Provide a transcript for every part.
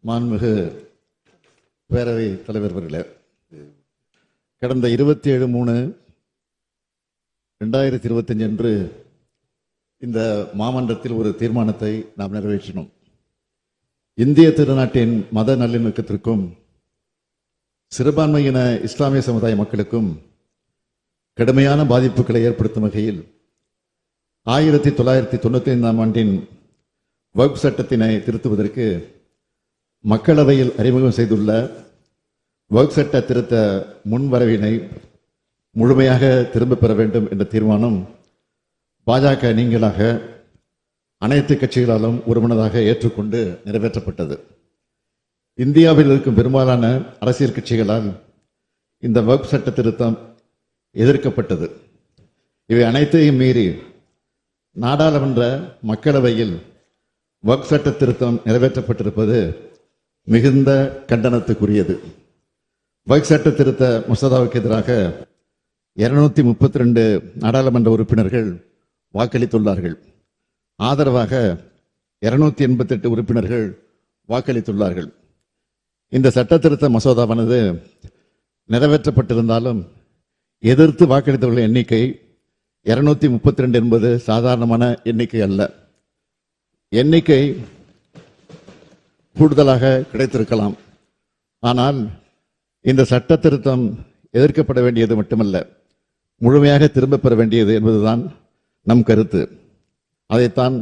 மாண்புமிகு பேரவை தலைவர் அவர்களே, கடந்த 27/3/2025 அன்று இந்த மாமன்றத்தில் ஒரு தீர்மானத்தை நாம் நிறைவேற்றினோம். இந்திய திருநாட்டின் மத நல்லிணக்கத்திற்கும் சிறுபான்மையின இஸ்லாமிய சமுதாய மக்களுக்கும் கடுமையான பாதிப்புகளை ஏற்படுத்தும் வகையில் 1995 ஆண்டின் வக்ஃப் சட்டத்தினை திருத்துவதற்கு மக்களவையில் அறிமுகம் செய்துள்ள வக்ஃப் சட்ட திருத்த முன்வரவினை முழுமையாக திரும்பப் பெற வேண்டும் என்ற தீர்மானம் பாஜக நீங்களாக அனைத்து கட்சிகளாலும் ஒருமனதாக ஏற்றுக்கொண்டு நிறைவேற்றப்பட்டது. இந்தியாவில் இருக்கும் பெரும்பாலான அரசியல் கட்சிகளால் இந்த வக்ஃப் சட்ட திருத்தம் எதிர்க்கப்பட்டது. இவை அனைத்தையும் மீறி நாடாளுமன்ற மக்களவையில் வக்ஃப் சட்ட திருத்தம் நிறைவேற்றப்பட்டிருப்பது மிகுந்த கண்டனத்துக்குரியது. வக்ஃப் சட்ட திருத்த மசோதாவுக்கு எதிராக 232 நாடாளுமன்ற உறுப்பினர்கள் வாக்களித்துள்ளார்கள். ஆதரவாக 288 உறுப்பினர்கள் வாக்களித்துள்ளார்கள். இந்த சட்ட திருத்த மசோதாவானது நிறைவேற்றப்பட்டிருந்தாலும் எதிர்த்து வாக்களித்தவர்கள் எண்ணிக்கை 232 என்பது சாதாரணமான எண்ணிக்கை அல்ல. எண்ணிக்கை கூடுதலாக கிடைத்திருக்கலாம். ஆனால் இந்த சட்ட திருத்தம் எதிர்க்கப்பட வேண்டியது மட்டுமல்ல, முழுமையாக திரும்பப் பெற வேண்டியது என்பதுதான் நம் கருத்து. அதைத்தான்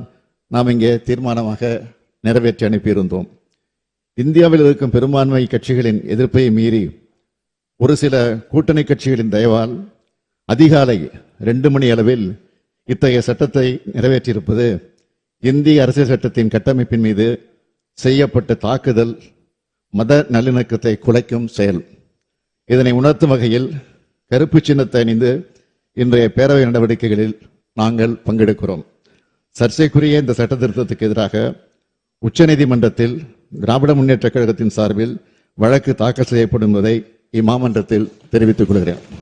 நாம் இங்கே தீர்மானமாக நிறைவேற்றி அனுப்பியிருந்தோம். இந்தியாவில் இருக்கும் பெரும்பான்மை கட்சிகளின் எதிர்ப்பை மீறி ஒரு சில கூட்டணி கட்சிகளின் தயவால் அதிகாலை 2 மணி அளவில் இத்தகைய சட்டத்தை நிறைவேற்றியிருப்பது இந்திய அரசியல் சட்டத்தின் கட்டமைப்பின் மீது செய்யப்பட்ட தாக்குதல், மத நல்லிணக்கத்தை குலைக்கும் செயல். இதனை உணர்த்தும் வகையில் கருப்பு சின்னத்தை அணிந்து இன்றைய பேரவை நடவடிக்கைகளில் நாங்கள் பங்கெடுக்கிறோம். சர்ச்சைக்குரிய இந்த சட்ட திருத்தத்துக்கு எதிராக உச்சநீதிமன்றத்தில் திராவிட முன்னேற்ற கழகத்தின் சார்பில் வழக்கு தாக்கல் செய்யப்படும் என்பதை இம்மாமன்றத்தில் தெரிவித்துக் கொள்கிறேன்.